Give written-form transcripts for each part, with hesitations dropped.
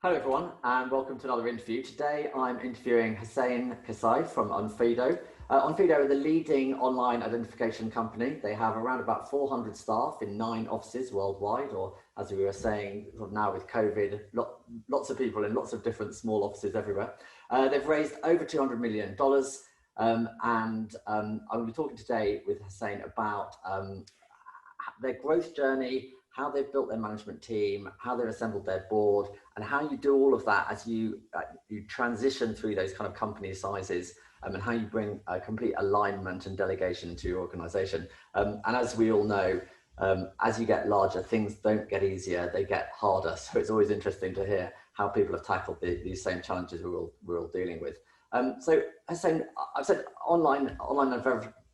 Hello everyone and welcome to another interview. Today I'm interviewing Husayn Kassai from Onfido. Onfido are the leading online identification company. They have around about 400 staff in 9 offices worldwide, or as we were saying now with COVID, lots of people in lots of different small offices everywhere. They've raised over $200 million and I'm going to be talking today with Husayn about their growth journey, how they've built their management team, how they've assembled their board, and how you do all of that as you transition through those kind of company sizes, and how you bring a complete alignment and delegation to your organization. And as we all know, as you get larger, things don't get easier, they get harder. So it's always interesting to hear how people have tackled these same challenges we're all dealing with. So I've said online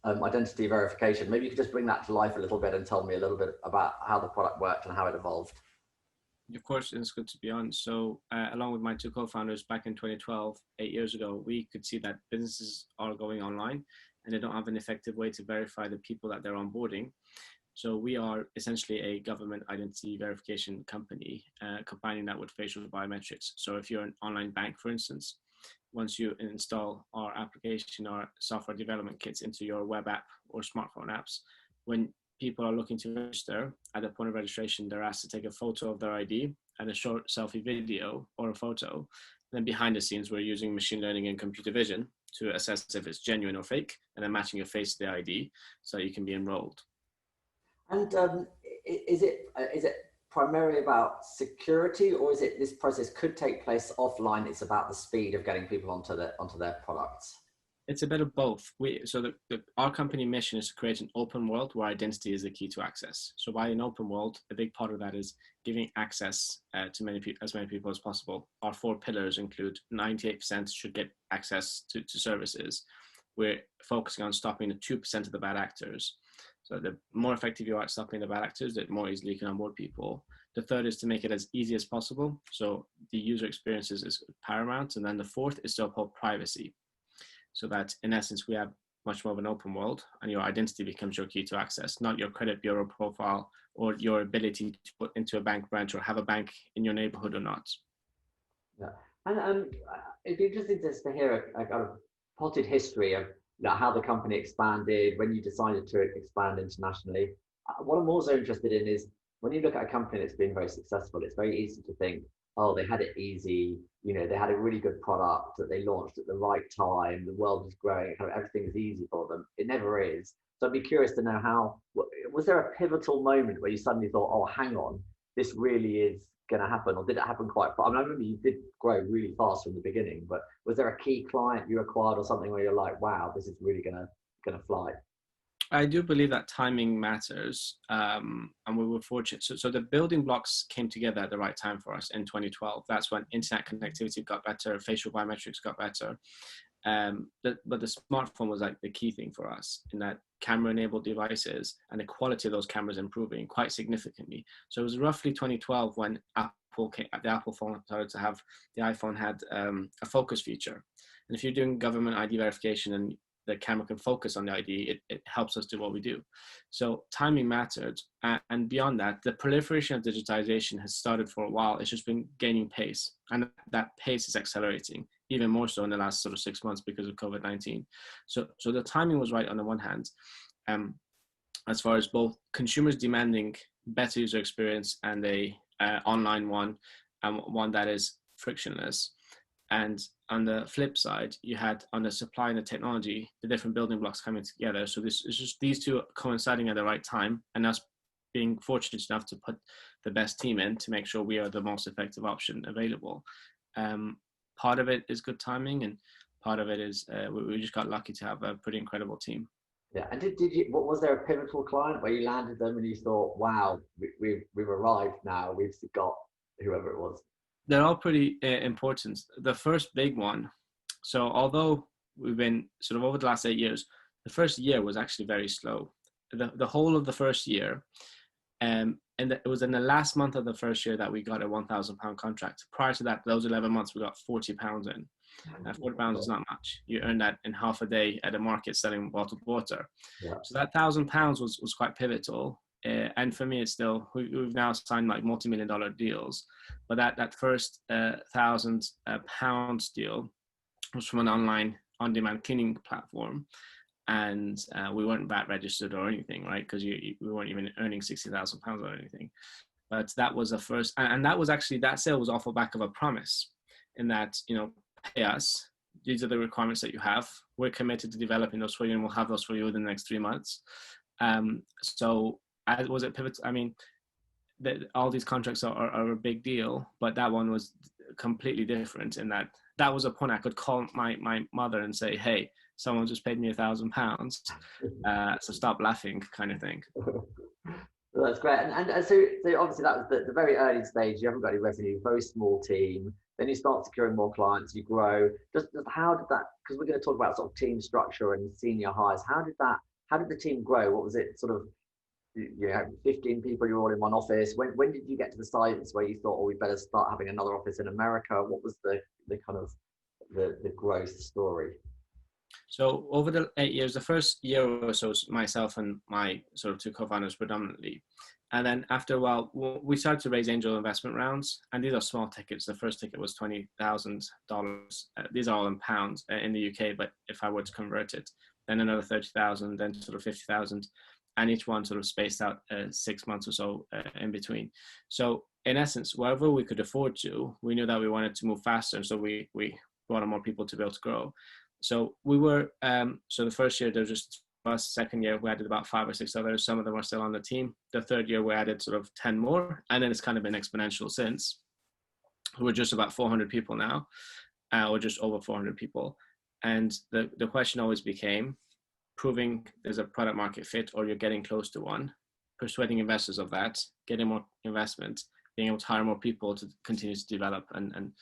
identity verification. Maybe you could just bring that to life a little bit and tell me a little bit about how the product worked and how it evolved. Of course, it's good to be on. So along with my two co-founders back in 2012, 8 years ago, we could see that businesses are going online and they don't have an effective way to verify the people that they're onboarding. So we are essentially a government identity verification company, combining that with facial biometrics. So if you're an online bank, for instance, once you install our application, our software development kits into your web app or smartphone apps, when people are looking to register, at the point of registration, they're asked to take a photo of their ID and a short selfie video or a photo. Then behind the scenes, we're using machine learning and computer vision to assess if it's genuine or fake, and then matching your face to the ID so you can be enrolled. And is it primarily about security, or is it this process could take place offline? It's about the speed of getting people onto their products. It's a bit of both. Our company mission is to create an open world where identity is the key to access. So by an open world, a big part of that is giving access to as many people as possible. Our 4 pillars include 98% should get access to services. We're focusing on stopping the 2% of the bad actors. So the more effective you are at stopping the bad actors, the more easily you can onboard people. The third is to make it as easy as possible. So the user experience is paramount. And then the fourth is to uphold privacy. So that in essence, we have much more of an open world and your identity becomes your key to access, not your credit bureau profile or your ability to put into a bank branch or have a bank in your neighborhood or not. Yeah, and it'd be interesting just to hear a kind of potted history of how the company expanded, when you decided to expand internationally. What I'm also interested in is when you look at a company that's been very successful, it's very easy to think, oh, they had it easy. They had a really good product that they launched at the right time. The world was growing, kind of everything was easy for them. It never is. So I'd be curious to know was there a pivotal moment where you suddenly thought, oh, hang on, this really is going to happen, or did it happen quite fast? I mean, I remember you did grow really fast from the beginning, but was there a key client you acquired or something where you're like, wow, this is really gonna fly? I do believe that timing matters, and we were fortunate. So the building blocks came together at the right time for us in 2012. That's when internet connectivity got better, facial biometrics got better. But the smartphone was like the key thing for us, in that camera-enabled devices and the quality of those cameras improving quite significantly. So it was roughly 2012 when the Apple phone started to have, the iPhone had a focus feature. And if you're doing government ID verification and the camera can focus on the ID, it helps us do what we do. So timing mattered. And beyond that, the proliferation of digitization has started for a while. It's just been gaining pace. And that pace is accelerating, even more so in the last sort of 6 months because of COVID-19. So the timing was right on the one hand, as far as both consumers demanding better user experience and a online one, and one that is frictionless. And on the flip side, you had on the supply and the technology, the different building blocks coming together. So this is just these two coinciding at the right time, and us being fortunate enough to put the best team in to make sure we are the most effective option available. Part of it is good timing, and part of it is we just got lucky to have a pretty incredible team. Yeah, and did you? What was there a pivotal client where you landed them and you thought, wow, we've arrived now, we've got whoever it was? They're all pretty important. The first big one, so although we've been sort of over the last 8 years, the first year was actually very slow. The whole of the first year, and it was in the last month of the first year that we got a £1,000 contract. Prior to that, those 11 months, we got £40 in. £40 is not much. You earn that in half a day at a market selling bottled water. Yeah. So that £1,000 was quite pivotal and for me, it's still, we've now signed like multi-million-dollar deals, but that first £1,000 deal was from an online on-demand cleaning platform, and we weren't VAT registered or anything, right? Because we weren't even earning £60,000 or anything. But that was the first, and that was actually, that sale was off the back of a promise, in that, you know, pay us. These are the requirements that you have. We're committed to developing those for you, and we'll have those for you within the next 3 months. So was it pivot? I mean, all these contracts are a big deal, but that one was completely different in that was a point I could call my mother and say, hey, someone just paid me £1,000, so stop laughing, kind of thing. Well, that's great. And so obviously that was the very early stage. You haven't got any revenue, very small team. Then you start securing more clients, you grow. Just how did that, because we're going to talk about sort of team structure and senior hires. How did the team grow? What was it, sort of, you know, 15 people, you're all in one office. When did you get to the size where you thought, oh, we better start having another office in America? What was the kind of the growth story? So over the 8 years, the first year or so was myself and my sort of two co-founders predominantly. And then after a while, we started to raise angel investment rounds, and these are small tickets. The first ticket was $20,000. These are all in pounds in the UK, but if I were to convert it, then another 30,000, then sort of 50,000, and each one sort of spaced out 6 months or so in between. So in essence, wherever we could afford to, we knew that we wanted to move faster. So we brought on more people to be able to grow. So we were, so the first year there was just us. Second year we added about 5 or 6 others. Some of them are still on the team. The third year we added sort of 10 more, and then it's kind of been exponential since. We're just about 400 people now, or just over 400 people. And the question always became proving there's a product market fit, or you're getting close to one, persuading investors of that, getting more investment, being able to hire more people to continue to develop and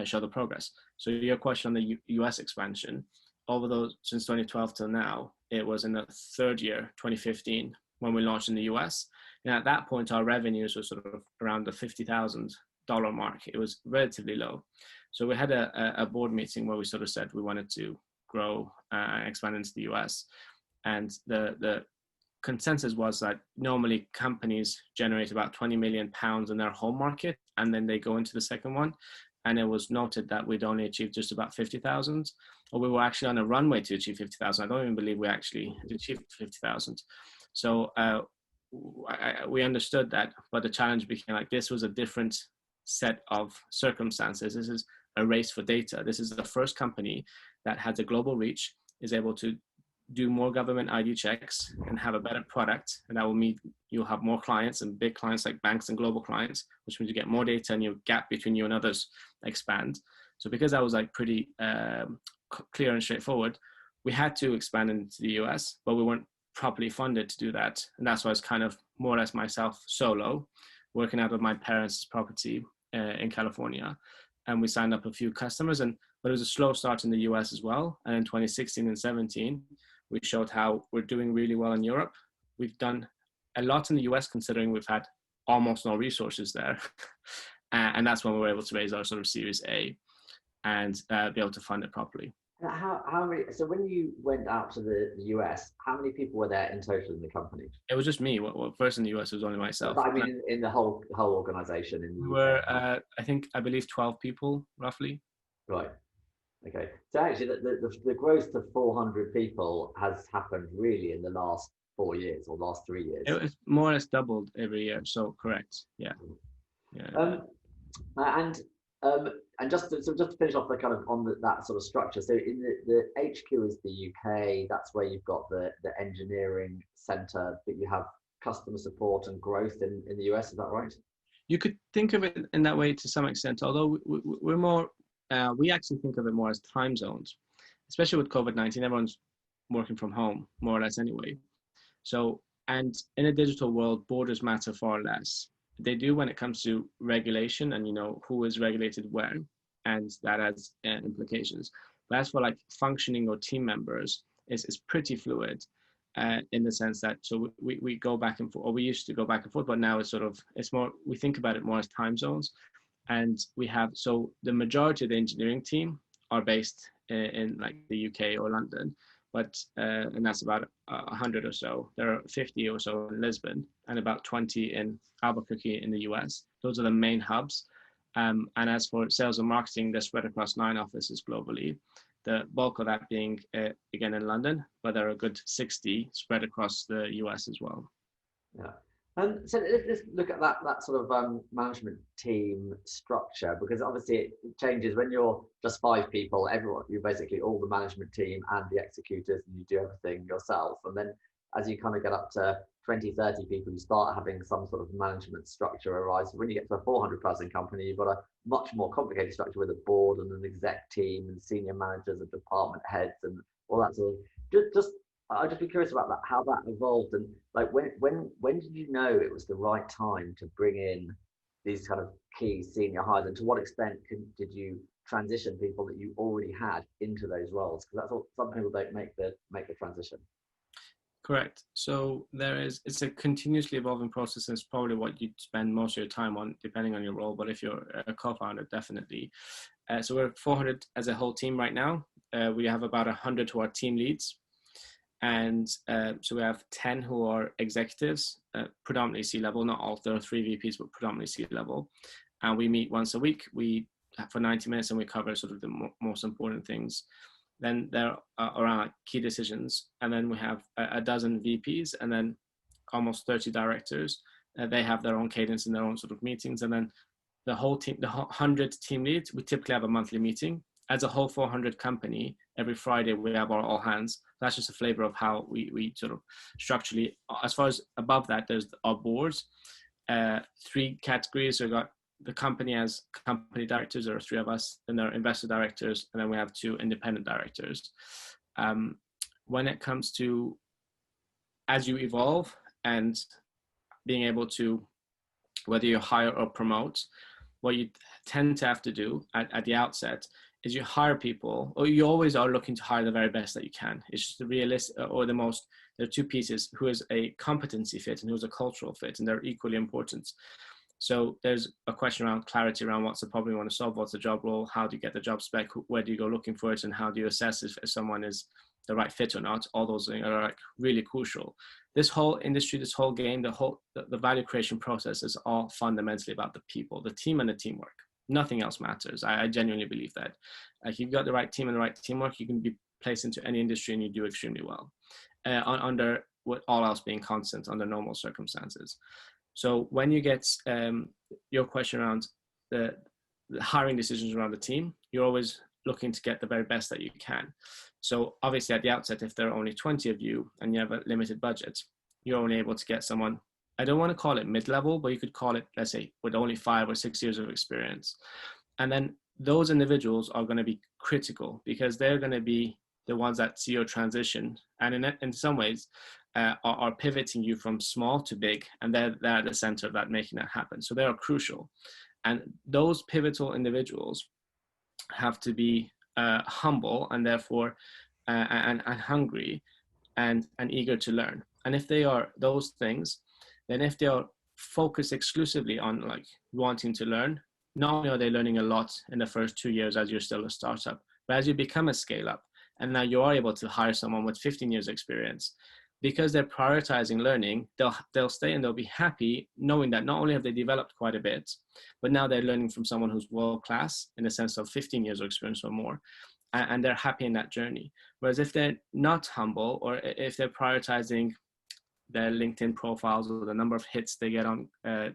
show the progress. So your question on the US expansion, although since 2012 till now, it was in the third year, 2015, when we launched in the US. And at that point, our revenues were sort of around the $50,000 mark. It was relatively low. So we had a board meeting where we sort of said we wanted to grow and expand into the US. And the consensus was that normally companies generate about £20 million in their home market, and then they go into the second one. And it was noted that we'd only achieved just about 50,000, or we were actually on a runway to achieve 50,000. I don't even believe we actually achieved 50,000. So we understood that, but the challenge became like, this was a different set of circumstances. This is a race for data. This is the first company that has a global reach, is able to do more government ID checks and have a better product, and that will mean you'll have more clients, and big clients like banks and global clients, which means you get more data and your gap between you and others expand. So because that was like pretty clear and straightforward, we had to expand into the US, but we weren't properly funded to do that. And that's why it's kind of more or less myself solo, working out of my parents' property in California. And we signed up a few customers, but it was a slow start in the US as well. And in 2016 and 17, we showed how we're doing really well in Europe. We've done a lot in the US, considering we've had almost no resources there. And that's when we were able to raise our sort of Series A and be able to fund it properly. How many, so when you went out to the US, how many people were there in total in the company? It was just me. Well, first in the US, it was only myself. But I mean, in the whole organization. We were, I believe 12 people, roughly. Right. Okay. So actually, the growth to 400 people has happened really in the last 4 years or last 3 years. It was more or less doubled every year. So correct. Yeah. Yeah. And just to finish off the kind of on that sort of structure. So in the HQ is the UK. That's where you've got the engineering center, but you have customer support and growth in the US. Is that right? You could think of it in that way to some extent, although we're more, we actually think of it more as time zones, especially with COVID-19. Everyone's working from home more or less anyway. So, and in a digital world, borders matter far less. They do when it comes to regulation and, you know, who is regulated where, and that has implications. But as for like functioning or team members, it's pretty fluid in the sense that, so we go back and forth, or we used to go back and forth, but now it's sort of, it's more, we think about it more as time zones. And we have, so the majority of the engineering team are based in like the UK or London, and that's about 100 or so. There are 50 or so in Lisbon and about 20 in Albuquerque in the US. Those are the main hubs. And as for sales and marketing, they're spread across 9 offices globally. The bulk of that being, again, in London, but there are a good 60 spread across the US as well. Yeah. And so let's look at that sort of management team structure, because obviously it changes when you're just 5 people. You're basically all the management team and the executors, and you do everything yourself. And then as you kind of get up to 20, 30 people, you start having some sort of management structure arise. When you get to a 400-person company, you've got a much more complicated structure with a board and an exec team and senior managers and department heads and all that sort of. I'd just be curious about that, how that evolved, and like when did you know it was the right time to bring in these kind of key senior hires, and to what extent did you transition people that you already had into those roles? Because that's what some people don't make the transition. Correct. So it's a continuously evolving process. And it's probably what you'd spend most of your time on, depending on your role. But if you're a co-founder, definitely. So we're 400 as a whole team right now. We have about 100 who are team leads. And so we have 10 who are executives, predominantly C-level, not all. There are 3 VPs, but predominantly C-level. And we meet once a week. For 90 minutes, and we cover sort of the most important things. Then there are around key decisions. And then we have a dozen VPs and then almost 30 directors. They have their own cadence and their own sort of meetings. And then the whole team, the 100 team leads, we typically have a monthly meeting. As a whole 400 company, every Friday we have our all hands. That's just a flavor of how we sort of structurally. As far as above that, there's our boards. 3 categories. We've got the company as company directors. There are 3 of us. Then there are investor directors, and then we have 2 independent directors. When it comes to as you evolve and being able to, whether you hire or promote, what you tend to have to do at the outset is you hire people, or you always are looking to hire the very best that you can. It's just the realistic, or there are 2 pieces: who is a competency fit and who's a cultural fit, and they're equally important. So there's a question around clarity around what's the problem you want to solve, what's the job role, how do you get the job spec, where do you go looking for it, and how do you assess if someone is the right fit or not. All those things are like really crucial. This whole industry, this whole game, the value creation process is all fundamentally about the people, the team and the teamwork. Nothing else matters. I genuinely believe that. If you've got the right team and the right teamwork, you can be placed into any industry and you do extremely well, under with all else being constant under normal circumstances. So when you get your question around the hiring decisions around the team, you're always looking to get the very best that you can. So obviously at the outset, if there are only 20 of you and you have a limited budget, you're only able to get someone, I don't want to call it mid-level, but you could call it, let's say, with only 5 or 6 years of experience. And then those individuals are going to be critical because they're going to be the ones that see your transition. And in some ways, are pivoting you from small to big, and they're at the center of that, making that happen. So they are crucial. And those pivotal individuals have to be humble and therefore and hungry and eager to learn. And if they are those things, then if they are focused exclusively on like wanting to learn, not only are they learning a lot in the first 2 years as you're still a startup, but as you become a scale up and now you are able to hire someone with 15 years experience, because they're prioritizing learning, they'll stay and they'll be happy knowing that not only have they developed quite a bit, but now they're learning from someone who's world-class in the sense of 15 years of experience or more, and they're happy in that journey. Whereas if they're not humble, or if they're prioritizing their LinkedIn profiles or the number of hits they get on the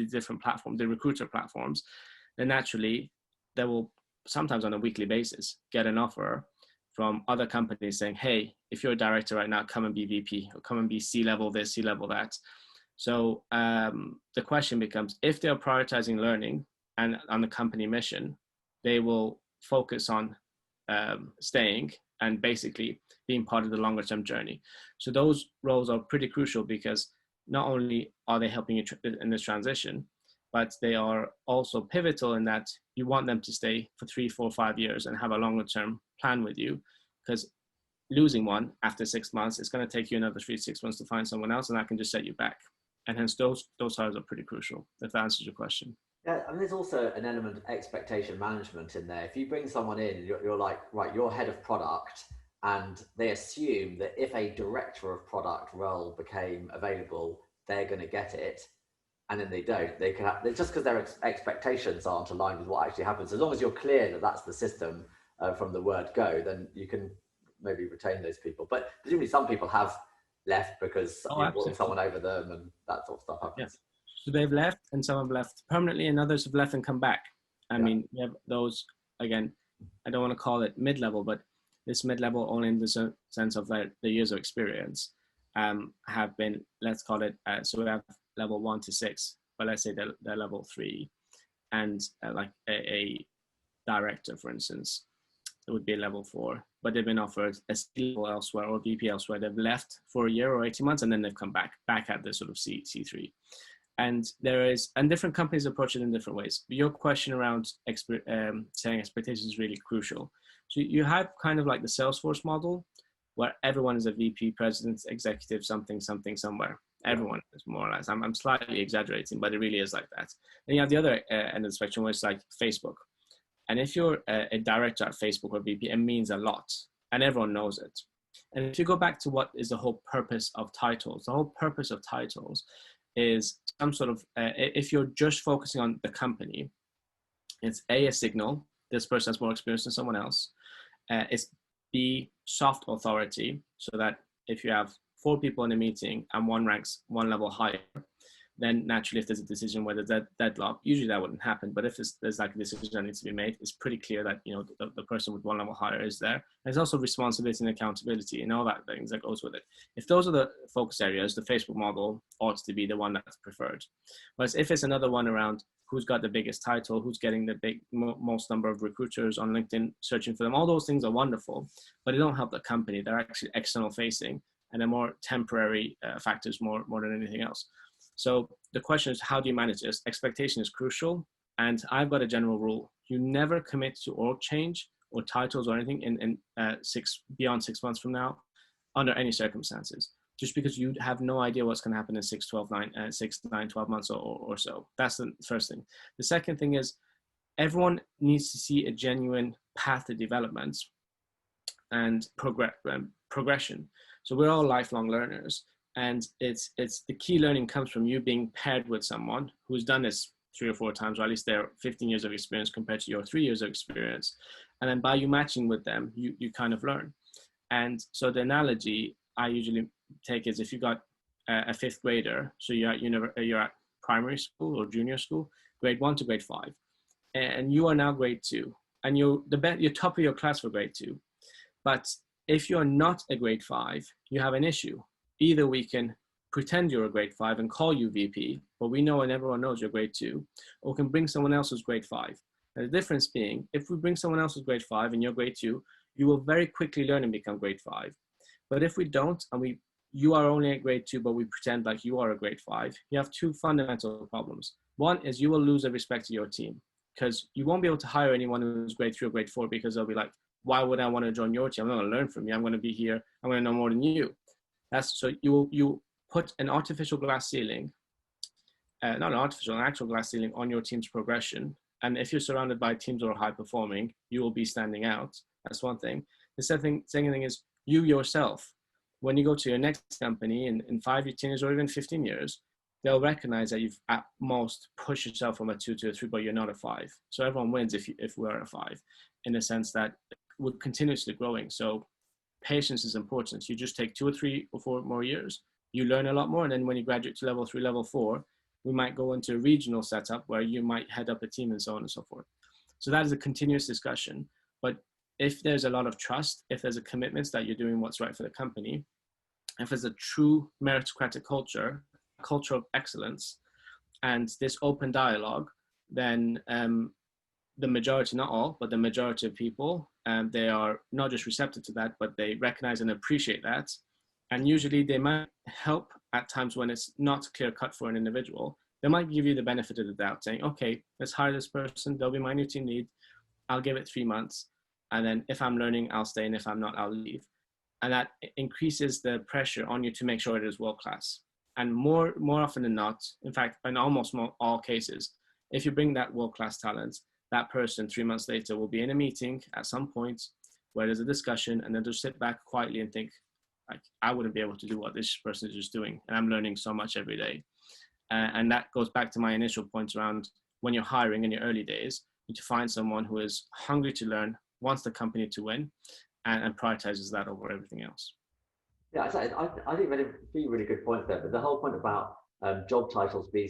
different platforms, the recruiter platforms, then naturally they will sometimes on a weekly basis get an offer from other companies saying, hey, if you're a director right now, come and be VP or come and be C-level this, C-level that. So the question becomes, if they're prioritizing learning and on the company mission, they will focus on staying and basically being part of the longer term journey. So those roles are pretty crucial because not only are they helping you in this transition, but they are also pivotal in that you want them to stay for 3, 4, 5 years and have a longer term plan with you, because losing one after 6 months, it's going to take you another 3 to 6 months to find someone else, and that can just set you back. And hence those hires are pretty crucial, if that answers your question. Yeah, and there's also an element of expectation management in there. If you bring someone in, you're like, right, you're head of product, and they assume that if a director of product role became available, they're going to get it, and then they don't. They can have, just because their expectations aren't aligned with what actually happens. As long as you're clear that that's the system from the word go, then you can maybe retain those people. But presumably some people have left because Oh, you brought absolutely. someone over them, and that sort of stuff Yeah. happens. So they've left, and some have left permanently, and others have left and come back. I mean, we have those, again, I don't want to call it mid-level, but this mid-level only in the sense of the years of experience have been, let's call it, so we have level 1 to 6, but let's say they're level 3, and like a director, for instance, it would be level 4, but they've been offered a C level elsewhere or VP elsewhere. They've left for a year or 18 months, and then they've come back at the sort of C3. And different companies approach it in different ways. Your question around setting expectations is really crucial. So you have kind of like the Salesforce model, where everyone is a VP, president, executive, something, somewhere. Everyone is more or less. I'm slightly exaggerating, but it really is like that. And you have the other end of the spectrum, where it's like Facebook. And if you're a director at Facebook or VP, it means a lot, and everyone knows it. And if you go back to what is the whole purpose of titles, the whole purpose of titles is some sort of, if you're just focusing on the company, it's A, a signal, this person has more experience than someone else. It's B, soft authority, so that if you have 4 people in a meeting and one ranks 1 level higher, then naturally if there's a decision whether that deadlock, usually that wouldn't happen, but if there's like a decision that needs to be made, it's pretty clear that, you know, the person with 1 level higher is there. There's also responsibility and accountability and all that things that goes with it. If those are the focus areas, the Facebook model ought to be the one that's preferred. Whereas if it's another one around who's got the biggest title, who's getting the most number of recruiters on LinkedIn searching for them, all those things are wonderful, but they don't help the company. They're actually external facing, and they're more temporary factors more than anything else. So the question is, how do you manage this? Expectation is crucial. And I've got a general rule. You never commit to org change or titles or anything in beyond 6 months from now, under any circumstances, just because you have no idea what's going to happen in 12 months or so. That's the first thing. The second thing is, everyone needs to see a genuine path to development and progression. So we're all lifelong learners. And it's the key learning comes from you being paired with someone who's done this 3 or 4 times, or at least they're 15 years of experience compared to your 3 years of experience. And then by you matching with them, you kind of learn. And so the analogy I usually take is, if you got a 5th grader, so you're at primary school or junior school, grade 1 to grade 5, and you are now grade 2, and you're top of your class for grade 2. But if you're not a grade 5, you have an issue. Either we can pretend you're a grade 5 and call you VP, but we know and everyone knows you're grade 2, or we can bring someone else who's grade 5. And the difference being, if we bring someone else who's grade 5 and you're grade 2, you will very quickly learn and become grade 5. But if we don't, and you are only at grade 2, but we pretend like you are a grade 5, you have 2 fundamental problems. One is you will lose the respect to your team, because you won't be able to hire anyone who's grade 3 or grade 4, because they'll be like, why would I want to join your team? I'm not going to learn from you. I'm going to be here. I'm going to know more than you. So you put an artificial glass ceiling, not an artificial, an actual glass ceiling on your team's progression. And if you're surrounded by teams that are high performing, you will be standing out. That's one thing. The second thing is, you yourself, when you go to your next company in 5 years, 10 years, or even 15 years, they'll recognize that you've at most pushed yourself from a 2 to a 3, but you're not a 5. So everyone wins if we're a 5, in the sense that we're continuously growing. So patience is important. You just take 2 or 3 or 4 more years, you learn a lot more. And then when you graduate to level 3, level 4, we might go into a regional setup where you might head up a team and so on and so forth. So that is a continuous discussion. But if there's a lot of trust, if there's a commitment that you're doing what's right for the company, if there's a true meritocratic culture, a culture of excellence, and this open dialogue, then the majority, not all, but the majority of people, they are not just receptive to that, but they recognize and appreciate that. And usually they might help at times when it's not clear cut for an individual. They might give you the benefit of the doubt, saying, okay, let's hire this person. They'll be my new team lead. I'll give it 3 months. And then if I'm learning, I'll stay. And if I'm not, I'll leave. And that increases the pressure on you to make sure it is world-class. And more often than not, in fact, in almost all cases, if you bring that world-class talent, that person 3 months later will be in a meeting at some point, where there's a discussion and then just sit back quietly and think, like, I wouldn't be able to do what this person is just doing. And I'm learning so much every day. And that goes back to my initial points around when you're hiring in your early days, you need to find someone who is hungry to learn, wants the company to win, and prioritizes that over everything else. Yeah, I think a few really good points there. But the whole point about job titles being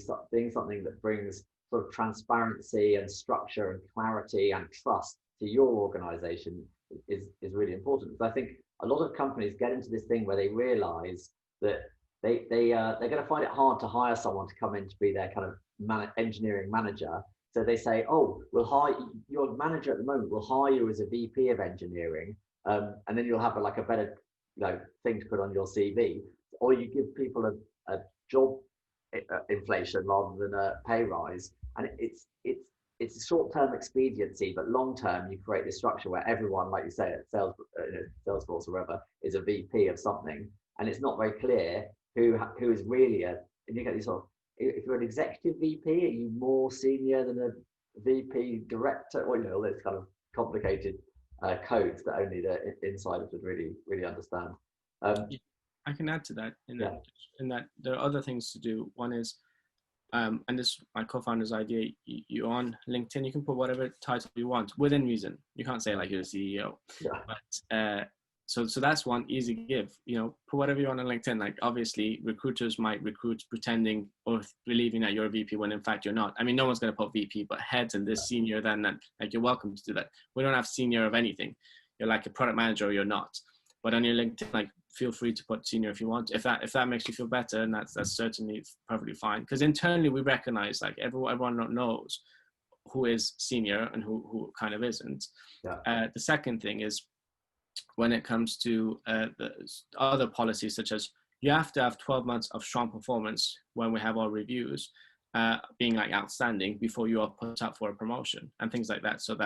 something that brings sort of transparency and structure and clarity and trust to your organization is really important. Because I think a lot of companies get into this thing where they realize that they're going to find it hard to hire someone to come in to be their kind of engineering manager. So they say, oh, we'll hire your manager at the moment. We'll hire you as a VP of engineering, and then you'll have a better thing to put on your CV. Or you give people a job inflation rather than a pay rise, and it's a short-term expediency, but long-term you create this structure where everyone, like you say, at Salesforce or wherever, is a VP of something, and it's not very clear who is really and you get these sort of, if you're an executive VP, are you more senior than a VP director? Or all this kind of complicated codes that only the insiders would really understand. I can add to that in that there are other things to do. One is, and this is my co-founder's idea, you on LinkedIn, you can put whatever title you want within reason. You can't say like you're a CEO. Yeah. But so that's one easy give. Put whatever you want on LinkedIn. Like, obviously recruiters might recruit pretending or believing that you're a VP when in fact you're not. I mean, no one's going to put VP, but heads and this senior, then that. Like, you're welcome to do that. We don't have senior of anything. You're like a product manager or you're not. But on your LinkedIn, like, feel free to put senior if you want. If that makes you feel better, and that's certainly perfectly fine. Because internally we recognize, like, everyone knows who is senior and who kind of isn't. Yeah. The second thing is, when it comes to the other policies, such as you have to have 12 months of strong performance when we have our reviews, being like outstanding before you are put up for a promotion and things like that. So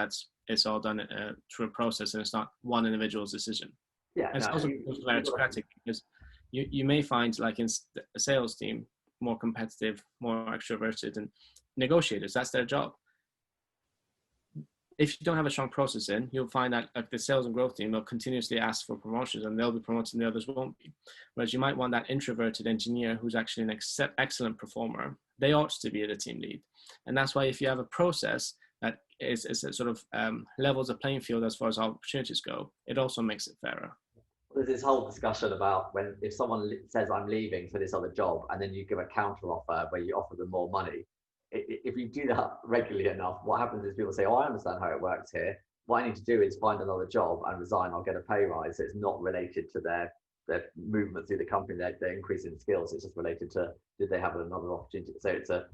it's all done through a process, and it's not one individual's decision. Yeah, and it's also meritocratic, because you may find, like, in a sales team, more competitive, more extroverted, and negotiators, that's their job. If you don't have a strong process in, you'll find that, like, the sales and growth team, they'll continuously ask for promotions, and they'll be promoted and the others won't be. Whereas you might want that introverted engineer who's actually an excellent performer. They ought to be the team lead. And that's why if you have a process that is sort of levels the playing field as far as opportunities go, it also makes it fairer. There's this whole discussion about if someone says I'm leaving for this other job, and then you give a counter offer where you offer them more money. If you do that regularly enough, what happens is people say, oh, I understand how it works here. What I need to do is find another job and resign. I'll get a pay rise. So it's not related to their movement through the company, their increase in skills. It's just related to, did they have another opportunity? So it's a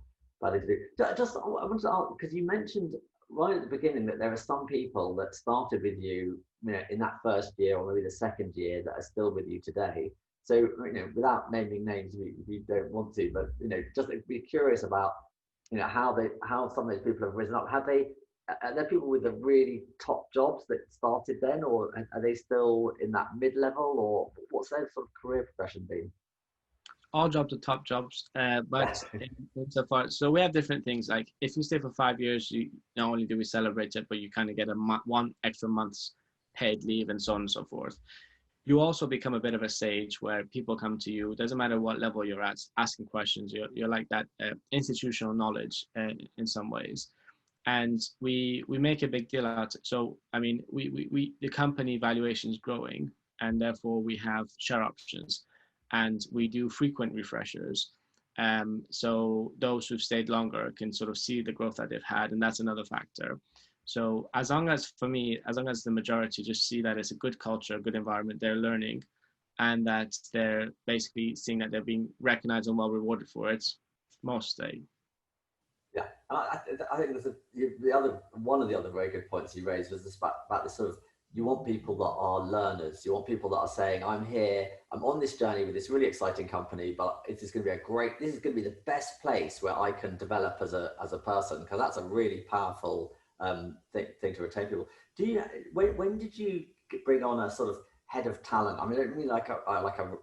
bad thing to do. I wanted to ask, because you mentioned right at the beginning that there are some people that started with you, in that first year or maybe the second year, that are still with you today. So, without naming names, if you don't want to, but just be curious about how some of those people have risen up. Are there people with the really top jobs that started then, or are they still in that mid-level, or what's their sort of career progression been? All jobs are top jobs, but insofar, so we have different things. Like, if you stay for 5 years, you not only do we celebrate it, but you kind of get one extra month's paid leave and so on and so forth. You also become a bit of a sage where people come to you, doesn't matter what level you're at, asking questions. You're like that institutional knowledge in some ways. And we make a big deal out of it. So, I mean, the company valuation is growing, and therefore we have share options, and we do frequent refreshers. So those who've stayed longer can sort of see the growth that they've had, and that's another factor. So as long as the majority just see that it's a good culture, a good environment, they're learning, and that they're basically seeing that they're being recognized and well rewarded for it, most stay. Yeah, I think there's one of the other very good points you raised was this about this sort of, you want people that are learners. You want people that are saying, I'm here, I'm on this journey with this really exciting company, but this is going to be the best place where I can develop as a person, because that's a really powerful thing to retain people. When did you bring on a sort of head of talent? I mean, I don't mean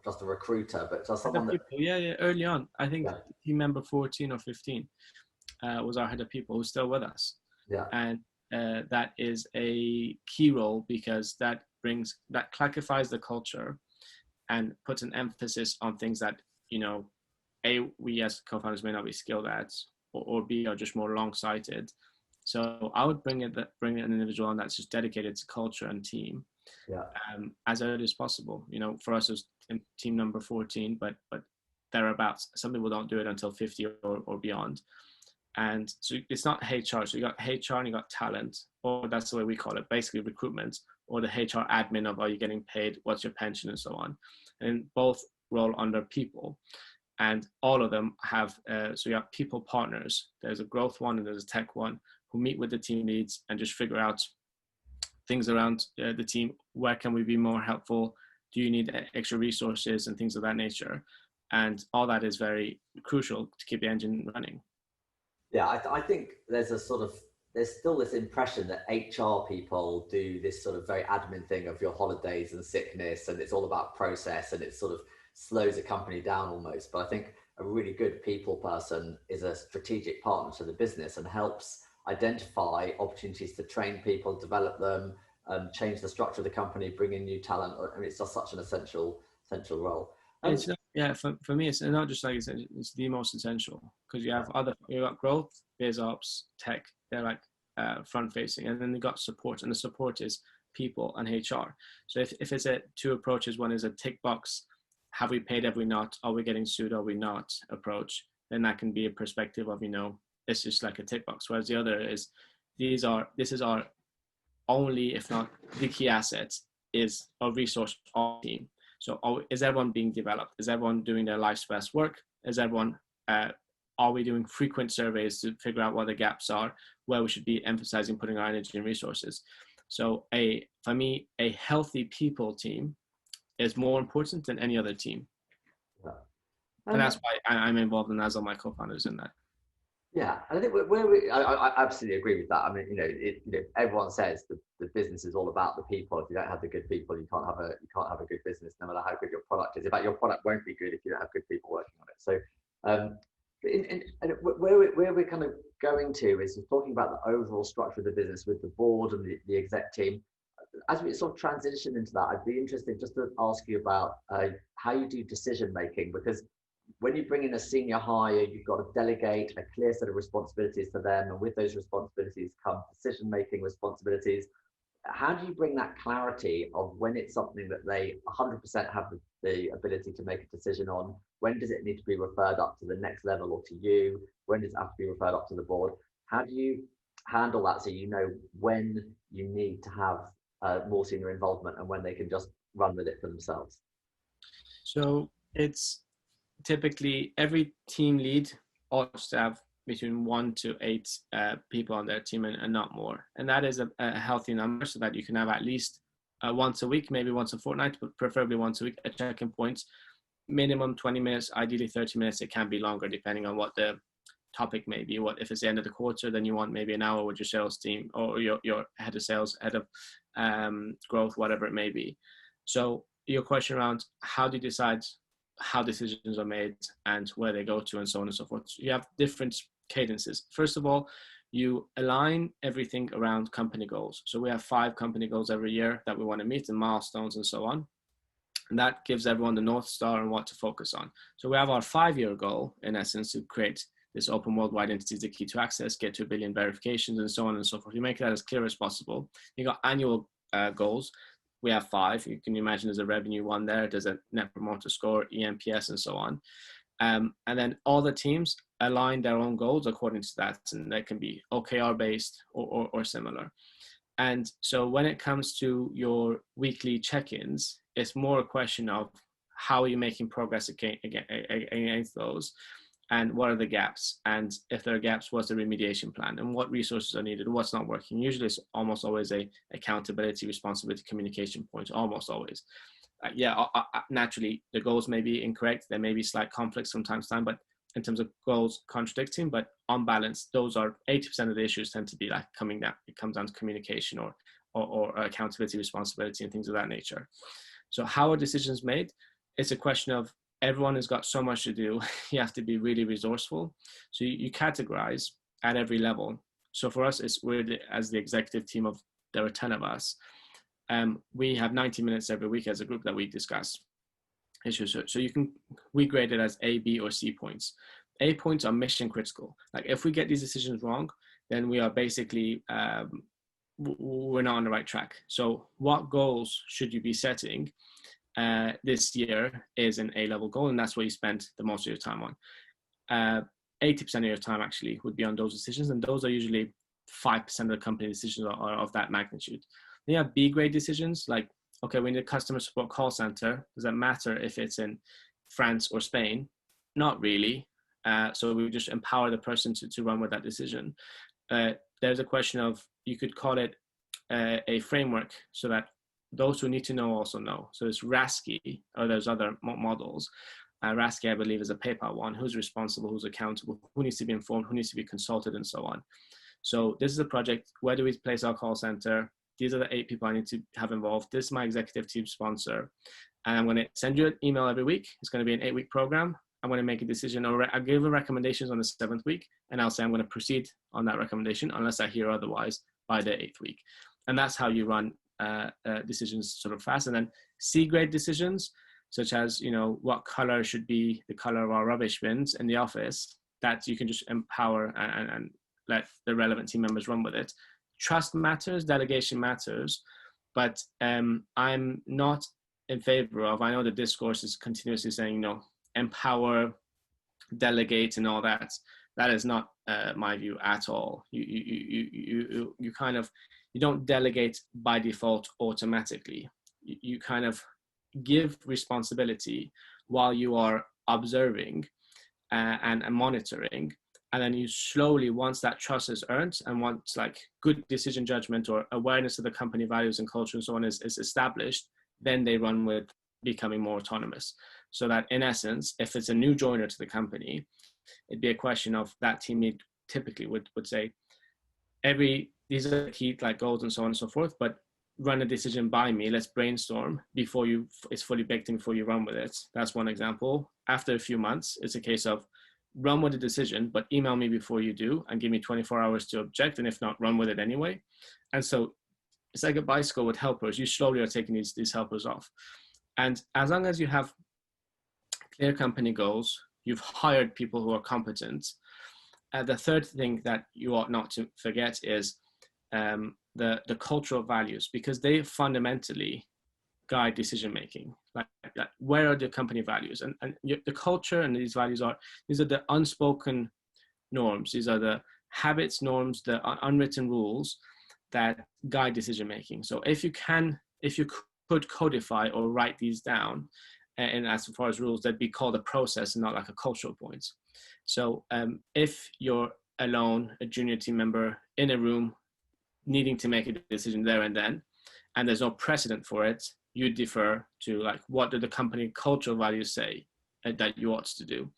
just a recruiter, but just someone that... Yeah, early on. I think team member 14 or 15 was our head of people, who's still with us. Yeah. And that is a key role, because that clarifies the culture and puts an emphasis on things that, you know, A, we as co-founders may not be skilled at, or B, are just more long-sighted. So I would bring an individual on that's just dedicated to culture and team, Yeah. as early as possible. You know, for us, it was team number 14, but thereabouts. Some people don't do it until 50 or beyond. And so it's not HR. So you got HR and you got talent, or that's the way we call it, basically recruitment, or the HR admin of, are you getting paid? What's your pension and so on. And both roll under people. And all of them have, so you have people partners. There's a growth one and there's a tech one, who meet with the team leads and just figure out things around the team. Where can we be more helpful? Do you need extra resources and things of that nature? And all that is very crucial to keep the engine running. Yeah, I think there's still this impression that HR people do this sort of very admin thing of your holidays and sickness, and it's all about process, and it sort of slows a company down almost. But I think a really good people person is a strategic partner to the business and helps identify opportunities to train people, develop them, change the structure of the company, bring in new talent. I mean, it's just such an essential role. It's not, yeah, for me, it's not just like it's the most essential, because you got growth, biz ops, tech, they're like front facing, and then you got support, and the support is people and HR. So if it's two approaches, one is a tick box, have we paid, have we not, are we getting sued, are we not approach, then that can be a perspective of, you know, it's just like a tick box. Whereas the other is, this is our only, if not the key asset, is a resource on the team. So is everyone being developed? Is everyone doing their life's best work? Is everyone, are we doing frequent surveys to figure out what the gaps are, where we should be emphasizing putting our energy and resources? So for me, a healthy people team is more important than any other team. Yeah. And that's why I'm involved, and as are my co-founders in that. Yeah, and I think I absolutely agree with that. I mean, you know, everyone says the business is all about the people. If you don't have the good people, you can't have a good business, no matter how good your product is. In fact, your product won't be good if you don't have good people working on it. So, and where we're kind of going to is talking about the overall structure of the business with the board and the exec team. As we sort of transition into that, I'd be interested just to ask you about how you do decision making, because when you bring in a senior hire, you've got to delegate a clear set of responsibilities to them, and with those responsibilities come decision-making responsibilities. How do you bring that clarity of when it's something that they 100% have the ability to make a decision on? When does it need to be referred up to the next level or to you? When does it have to be referred up to the board? How do you handle that so you know when you need to have more senior involvement and when they can just run with it for themselves? So it's typically every team lead ought to have between 1 to 8 people on their team and not more. And that is a healthy number, so that you can have at least once a week, maybe once a fortnight, but preferably once a week, a check-in point. Minimum 20 minutes, ideally 30 minutes. It can be longer depending on what the topic may be. What if it's the end of the quarter, then you want maybe an hour with your sales team or your head of sales, head of growth, whatever it may be. So your question around how do you decide how decisions are made and where they go to and so on and so forth. You have different cadences. First of all, you align everything around company goals. So we have 5 company goals every year that we want to meet, and milestones and so on. And that gives everyone the North Star and what to focus on. So we have our 5-year goal, in essence, to create this open worldwide entity is the key to access, get to 1 billion verifications and so on and so forth. You make that as clear as possible. You got annual goals. We have 5. You can imagine there's a revenue one there. There's a net promoter score, ENPS, and so on. And then all the teams align their own goals according to that. And that can be OKR based or similar. And so when it comes to your weekly check-ins, it's more a question of how are you making progress against those, and what are the gaps, and if there are gaps, what's the remediation plan, and what resources are needed, what's not working. Usually it's almost always a accountability, responsibility, communication point, almost always. Naturally the goals may be incorrect, there may be slight conflicts from time to time, but in terms of goals contradicting, but on balance, those are 80% of the issues tend to be like coming down, it comes down to communication or accountability, responsibility, and things of that nature. So how are decisions made? It's a question of everyone has got so much to do. You have to be really resourceful. So you categorize at every level. So for us, it's we're as the executive team of, there are 10 of us. we have 90 minutes every week as a group that we discuss issues. So we grade it as A, B, or C points. A points are mission critical. Like if we get these decisions wrong, then we are basically, we're not on the right track. So what goals should you be setting this year is an A-level goal, and that's what you spend the most of your time on. 80% of your time actually would be on those decisions, and those are usually 5% of the company decisions are of that magnitude. Then you have B-grade decisions, like, okay, we need a customer support call center. Does that matter if it's in France or Spain? Not really. So we just empower the person to run with that decision. There's a question of, you could call it a framework so that those who need to know also know. So it's RASCI, or there's other models. RASCI, I believe, is a PayPal one. Who's responsible, who's accountable, who needs to be informed, who needs to be consulted, and so on. So this is a project. Where do we place our call center? These are the 8 people I need to have involved. This is my executive team sponsor. And I'm going to send you an email every week. It's going to be an 8-week program. I'm going to make a decision, or I'll give the recommendations on the 7th week, and I'll say I'm going to proceed on that recommendation unless I hear otherwise by the 8th week. And that's how you run decisions sort of fast. And then C-grade decisions, such as, you know, what color should be the color of our rubbish bins in the office, that you can just empower and let the relevant team members run with it. Trust matters, delegation matters, but I'm not in favor of, I know the discourse is continuously saying, you know, empower, delegate, and all that. That is not my view at all. You kind of, you don't delegate by default automatically. You kind of give responsibility while you are observing and monitoring. And then you slowly, once that trust is earned and once like good decision judgment or awareness of the company values and culture and so on is established, then they run with becoming more autonomous. So that in essence, if it's a new joiner to the company, it'd be a question of that team lead typically would say, these are the key like goals and so on and so forth, but run a decision by me. Let's brainstorm before it's fully baked in before you run with it. That's one example. After a few months, it's a case of run with the decision, but email me before you do and give me 24 hours to object. And if not, run with it anyway. And so it's like a bicycle with helpers. You slowly are taking these helpers off. And as long as you have clear company goals, you've hired people who are competent. The third thing that you ought not to forget is the cultural values, because they fundamentally guide decision making. Like where are the company values? And the culture and these values these are the unspoken norms. These are the habits, norms, the unwritten rules that guide decision making. So if you could codify or write these down, and as far as rules, that'd be called a process and not like a cultural point. So if you're alone, a junior team member in a room needing to make a decision there and then, and there's no precedent for it, you defer to like, what do the company cultural values say that you ought to do?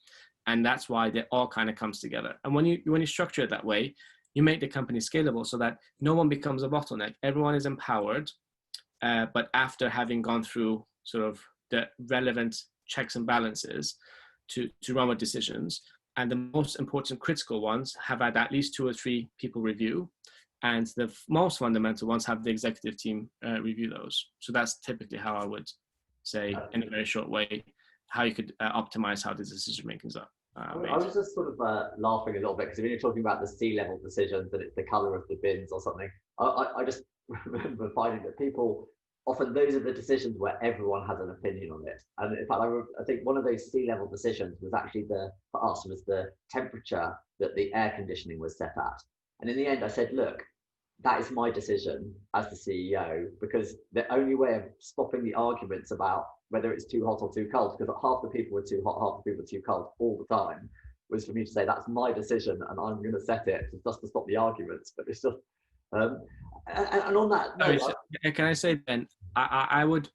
And that's why they all kind of comes together. And when you structure it that way, you make the company scalable so that no one becomes a bottleneck. Everyone is empowered, but after having gone through sort of the relevant checks and balances to run with decisions. And the most important critical ones have had at least 2 or 3 people review. And the most fundamental ones have the executive team review those. So that's typically how I would say, in a very short way, how you could optimize how the decision makings are made. I was just sort of laughing a little bit because when you're talking about the C-level decisions and it's the color of the bins or something, I just remember finding that people, often those are the decisions where everyone has an opinion on it. And in fact, I think one of those C-level decisions was actually for us was the temperature that the air conditioning was set at. And in the end, I said, look, that is my decision as the CEO, because the only way of stopping the arguments about whether it's too hot or too cold, because half the people were too hot, half the people were too cold all the time, was for me to say, that's my decision and I'm going to set it just to stop the arguments. But it's just, and on that note, can I say then, I would,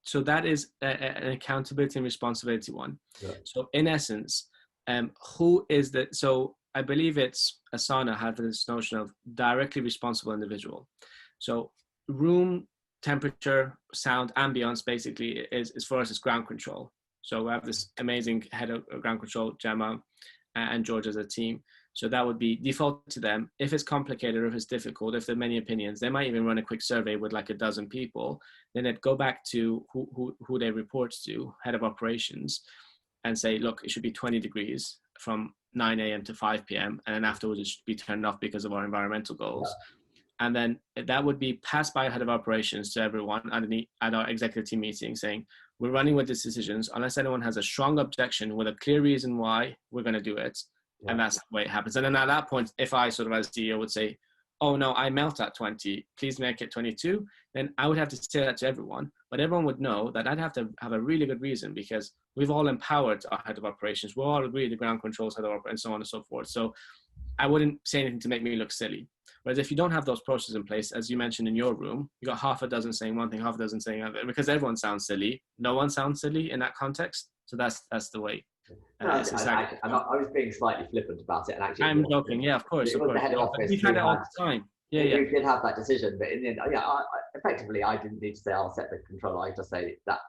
so that is an accountability and responsibility one. Yeah. So in essence, who is so I believe it's Asana had this notion of directly responsible individual. So room temperature, sound, ambience basically is for us is ground control. So we have this amazing head of ground control, Gemma, and George as a team. So that would be default to them. If it's complicated or if it's difficult, if there are many opinions, they might even run a quick survey with like a dozen people. Then they'd go back to who they report to, head of operations, and say, look, it should be 20 degrees from 9 a.m. to 5 p.m. And then afterwards it should be turned off because of our environmental goals. Yeah. And then that would be passed by a head of operations to everyone at our executive team meeting saying, we're running with these decisions unless anyone has a strong objection with a clear reason why we're going to do it. Yeah. And that's the way it happens. And then at that point, if I sort of as CEO would say, oh no, I melt at 20, please make it 22, then I would have to say that to everyone. But everyone would know that I'd have to have a really good reason because we've all empowered our head of operations. We're all agreed the ground controls head of operations and so on and so forth. So I wouldn't say anything to make me look silly. Whereas if you don't have those processes in place, as you mentioned in your room, you got half a dozen saying one thing, half a dozen saying another, because everyone sounds silly. No one sounds silly in that context. So that's the way. I was being slightly flippant about it, and actually, I'm joking. Yeah, of course. The head of office. We've had it all the time. Yeah. We did have that decision, but in the end, effectively, I didn't need to say I'll set the control. I just say that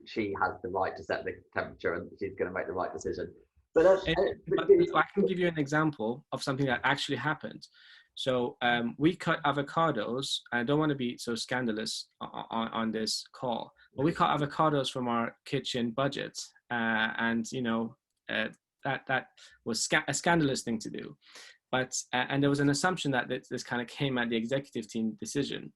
she has the right to set the temperature, and she's going to make the right decision. But I can give you an example of something that actually happened. So we cut avocados. I don't want to be so scandalous on this call, but we cut avocados from our kitchen budget, and that was a scandalous thing to do. But and there was an assumption that this kind of came at the executive team decision,